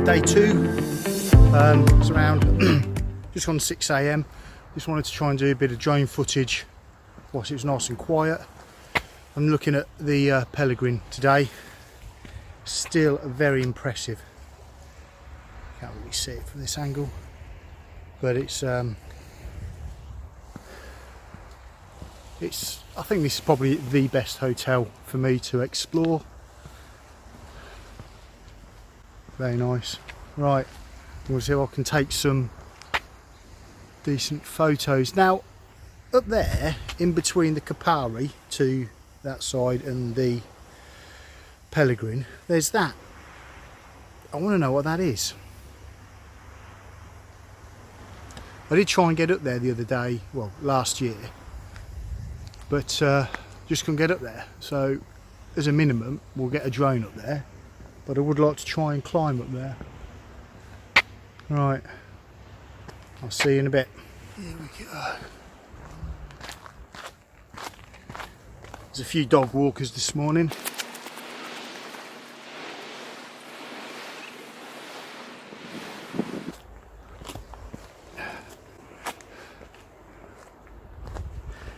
day 2. It's around just on 6 AM. Just wanted to try and do a bit of drone footage whilst it was nice and quiet. I'm looking at the Pelegrin today. Still very impressive. Can't really see it from this angle, but it's I think this is probably the best hotel for me to explore. Very nice. Right, we'll see if I can take some decent photos. Now, up there, in between the Kupari to that side and the Pelegrin, there's that. I want to know what that is. I did try and get up there the other day, well, last year, but just couldn't get up there. So, as a minimum, we'll get a drone up there, but I would like to try and climb up there. Right, I'll see you in a bit. Here we go. There's a few dog walkers this morning.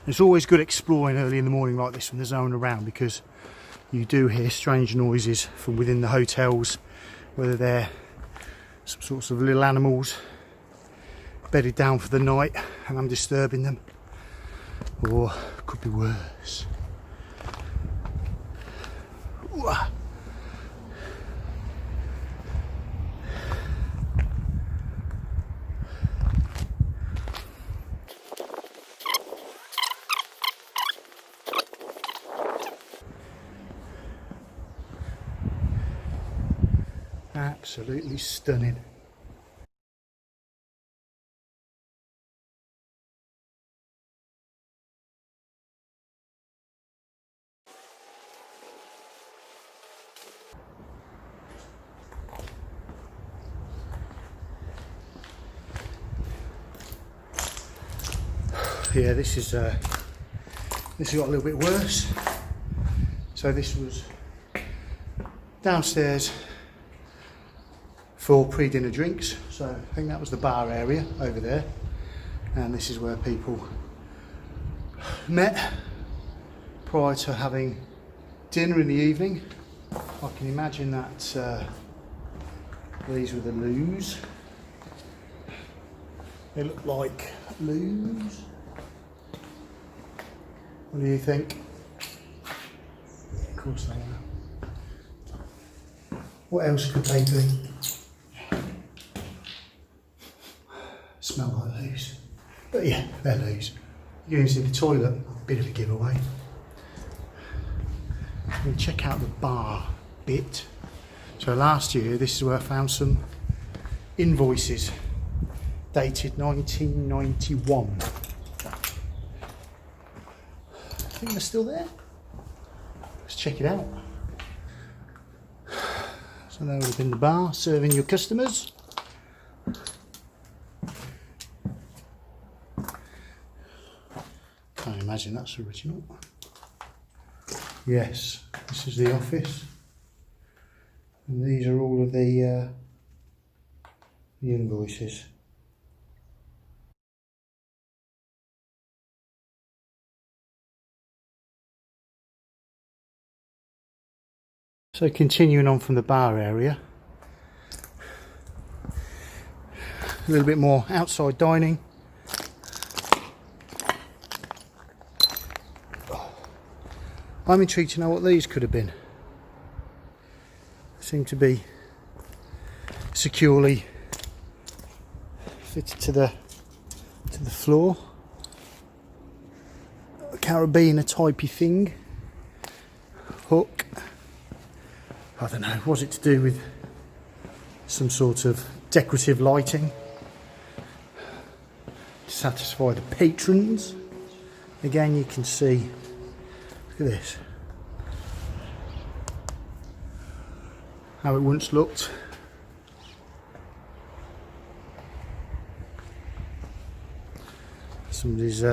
It's always good exploring early in the morning like this when there's no one around, because you do hear strange noises from within the hotels, whether they're some sorts of little animals bedded down for the night and I'm disturbing them, or it could be worse. Ooh. Absolutely stunning. Yeah, this has got a little bit worse. So this was downstairs for pre-dinner drinks, so I think that was the bar area over there, and this is where people met prior to having dinner in the evening. I can imagine that these were the loos. They look like loos. What do you think? Of course they are. What else could they be? Smell like loos. But yeah, they're loos. You can see the toilet, a bit of a giveaway. We'll check out the bar bit. So last year, this is where I found some invoices dated 1991. I think they're still there. Let's check it out. So that would have been the bar serving your customers. Can't imagine that's original. Yes, this is the office. And these are all of the invoices. So continuing on from the bar area, a little bit more outside dining. I'm intrigued to know what these could have been. Seem to be securely fitted to the floor. A carabiner typey thing. Hook. I don't know, was it to do with some sort of decorative lighting to satisfy the patrons? Again, you can see, look at this, how it once looked. Somebody's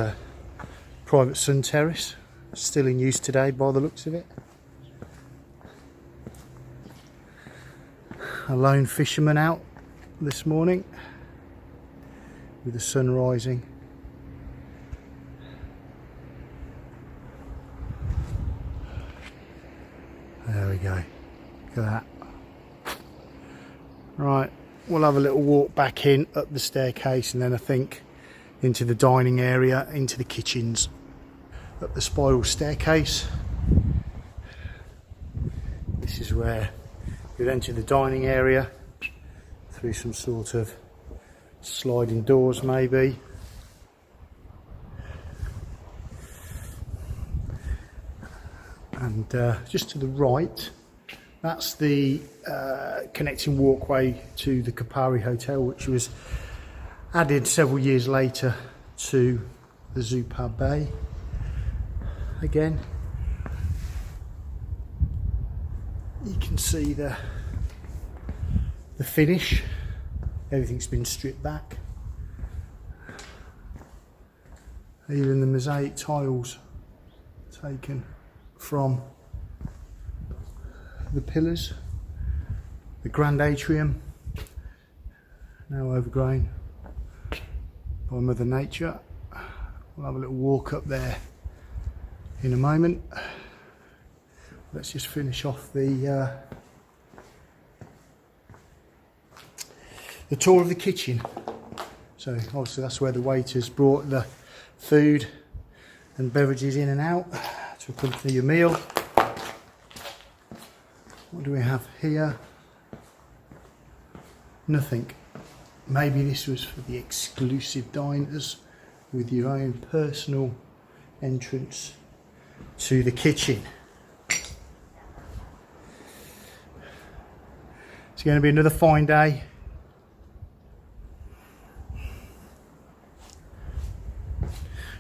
private sun terrace, still in use today by the looks of it. a lone fisherman out this morning with the sun rising. There we go, look at that. Right, we'll have a little walk back in up the staircase and then I think into the dining area, into the kitchens. Up the spiral staircase. This is where you'd enter the dining area through some sort of sliding doors maybe. And just to the right, that's the connecting walkway to the Kupari hotel, which was added several years later to the Zupa Bay. Again, you can see the finish. Everything's been stripped back. Even the mosaic tiles taken from the pillars. The grand atrium, now overgrown by Mother Nature. We'll have a little walk up there in a moment. Let's just finish off the tour of the kitchen. So obviously that's where the waiters brought the food and beverages in and out to accompany your meal. What do we have here? Nothing. Maybe this was for the exclusive diners with your own personal entrance to the kitchen. It's going to be another fine day.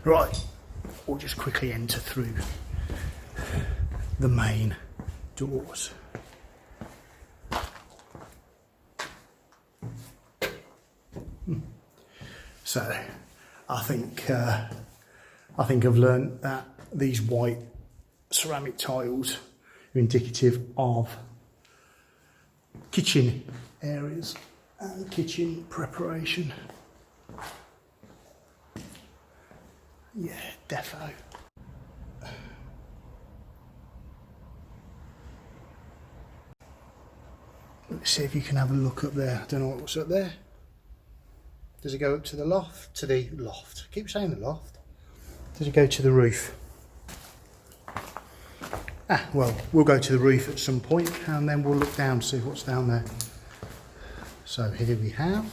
Right, we'll just quickly enter through the main doors. So I think I've learned that these white ceramic tiles are indicative of kitchen areas and kitchen preparation. Yeah, defo. Let's see if you can have a look up there. I don't know what's up there. Does it go up to the loft? To the loft. I keep saying the loft. Does it go to the roof? Ah, well, we'll go to the roof at some point and then we'll look down to see what's down there. So here we have.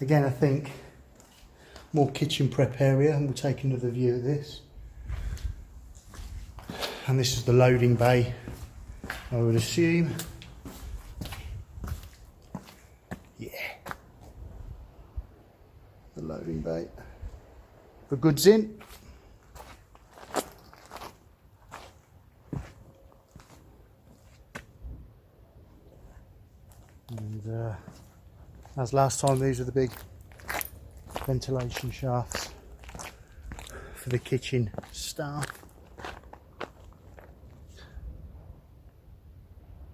Again, I think more kitchen prep area, and we'll take another view of this. And this is the loading bay, I would assume. Yeah. The loading bay. For goods in. And as last time, these are the big ventilation shafts for the kitchen staff.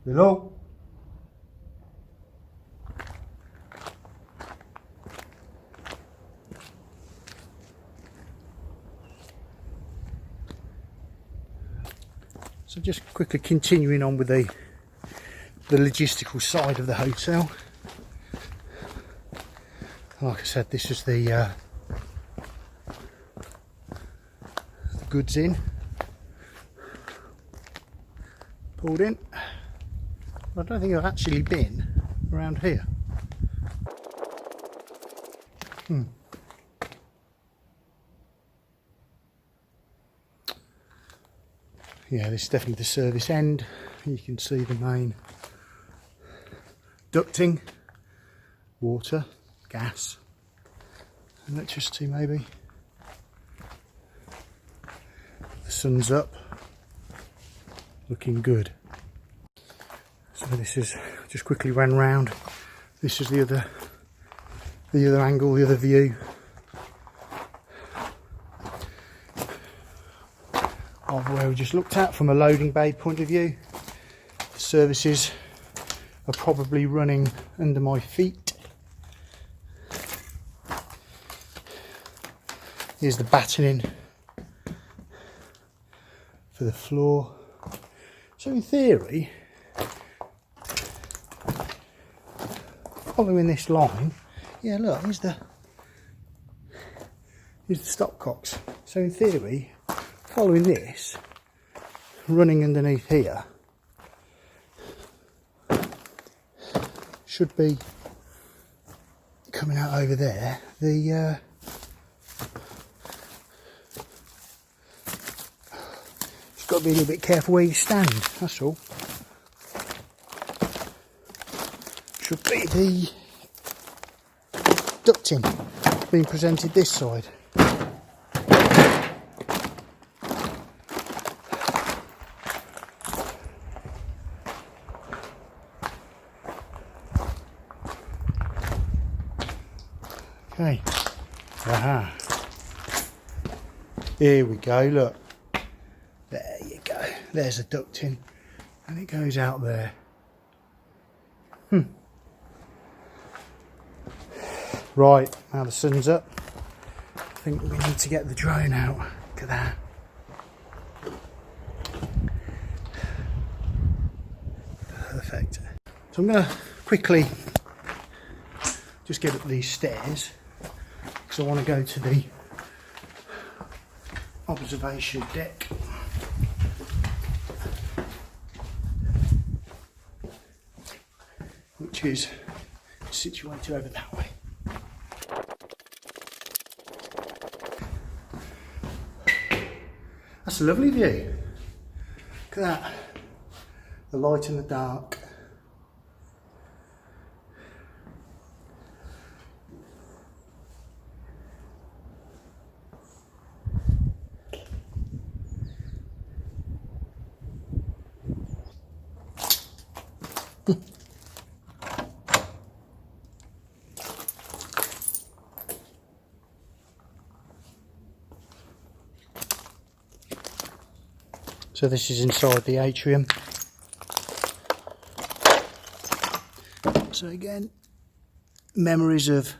Hello? So just quickly continuing on with the logistical side of the hotel. Like I said, this is the goods in, pulled in. I don't think I've actually been around here. Yeah, this is definitely the service end. You can see the main ducting, water, gas, electricity maybe. The sun's up, looking good. So this is, just quickly ran round. This is the other angle, the other view of where we just looked at from a loading bay point of view. The services are probably running under my feet. Here's the battening for the floor. So in theory, following this line, yeah, look, here's the stopcocks. So in theory, following this, running underneath here, should be coming out over there. The just got to be a little bit careful where you stand, that's all. Should be the ducting being presented this side. Okay, aha, here we go, look, there you go, there's a ducting and it goes out there. Right, now the sun's up, I think we need to get the drone out. Look at that. Perfect. So I'm going to quickly just get up these stairs because I want to go to the observation deck. Which is situated over that way. That's a lovely view. Look at that. The light and the dark. So this is inside the atrium. So again, memories of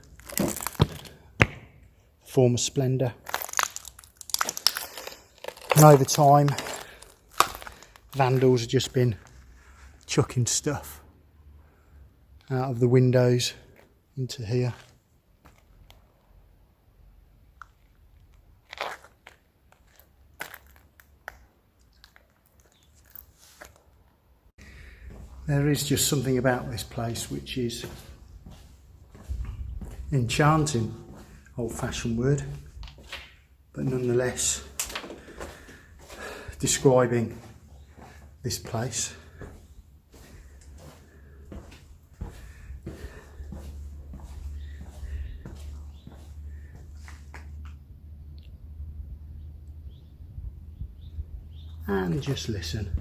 former splendour. And over time, vandals have just been chucking stuff out of the windows into here. There is just something about this place which is enchanting, old-fashioned word, but nonetheless describing this place. And just listen.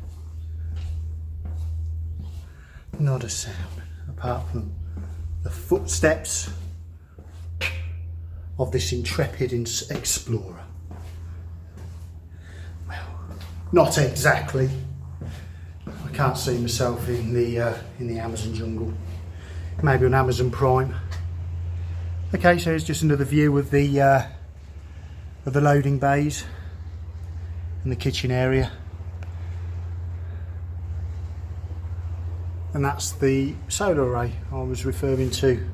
Not a sound apart from the footsteps of this intrepid explorer. Well, not exactly. I can't see myself in the Amazon jungle. Maybe on Amazon Prime. Okay, so it's just another view of the loading bays and the kitchen area. And that's the solar array I was referring to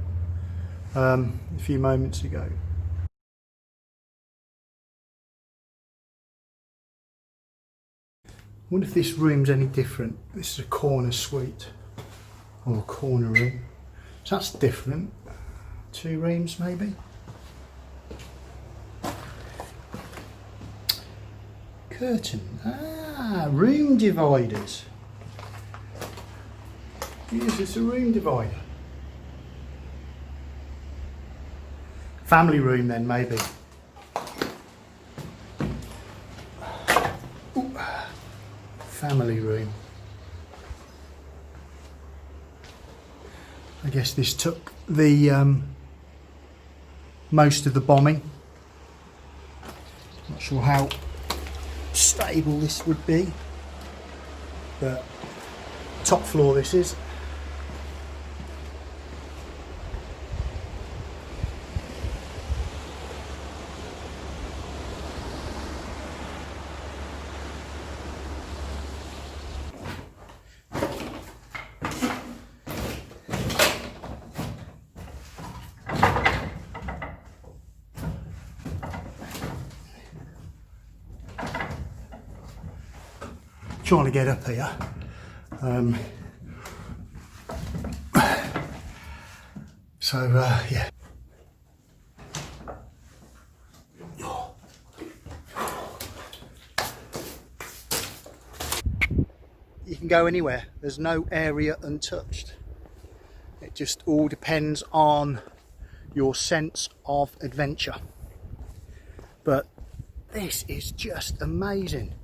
a few moments ago. I wonder if this room's any different. This is a corner suite or a corner room. So that's different. 2 rooms maybe. Curtain. Ah, room dividers. Yes, it's a room divider. Family room then, maybe. Ooh. Family room. I guess this took the most of the bombing. Not sure how stable this would be, but top floor this is. Trying to get up here. Yeah. You can go anywhere. There's no area untouched. It just all depends on your sense of adventure. But this is just amazing.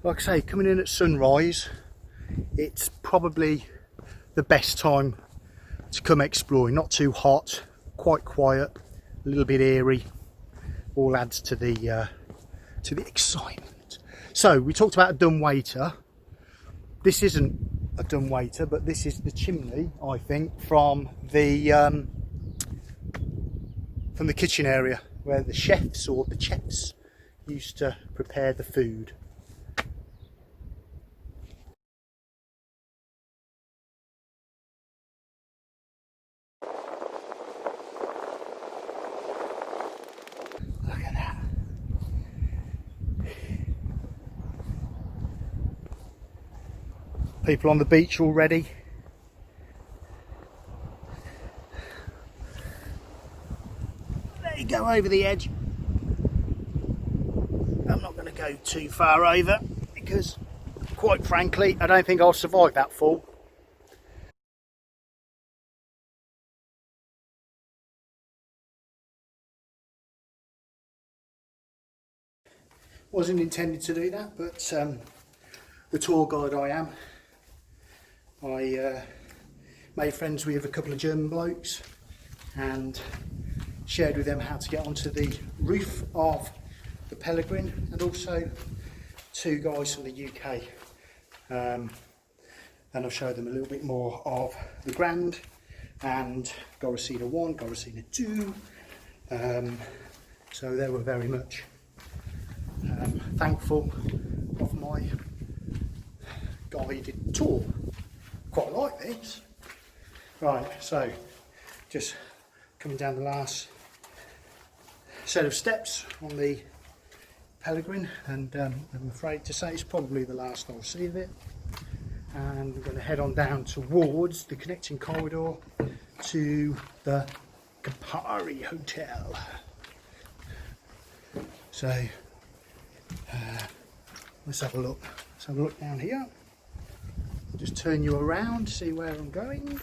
Like I say, coming in at sunrise, it's probably the best time to come exploring. Not too hot, quite quiet, a little bit airy. All adds to the excitement. So we talked about a dumbwaiter. This isn't a dumbwaiter, but this is the chimney, I think, from the kitchen area where the chefs used to prepare the food. Look at that. People on the beach already. There you go, over the edge. I'm not going to go too far over because, quite frankly, I don't think I'll survive that fall. Wasn't intended to do that, but the tour guide I am, I made friends with a couple of German blokes and shared with them how to get onto the roof of the Pelegrin, and also two guys from the UK, and I'll show them a little bit more of the Grand and Goricina 1, Goricina 2, so they were very much thankful of my guided tour. Quite like this. Right, so just coming down the last set of steps on the Pelegrin, and I'm afraid to say it's probably the last I'll see of it. And we're going to head on down towards the connecting corridor to the Kupari Hotel. So let's have a look. Let's have a look down here. I'll just turn you around, see where I'm going.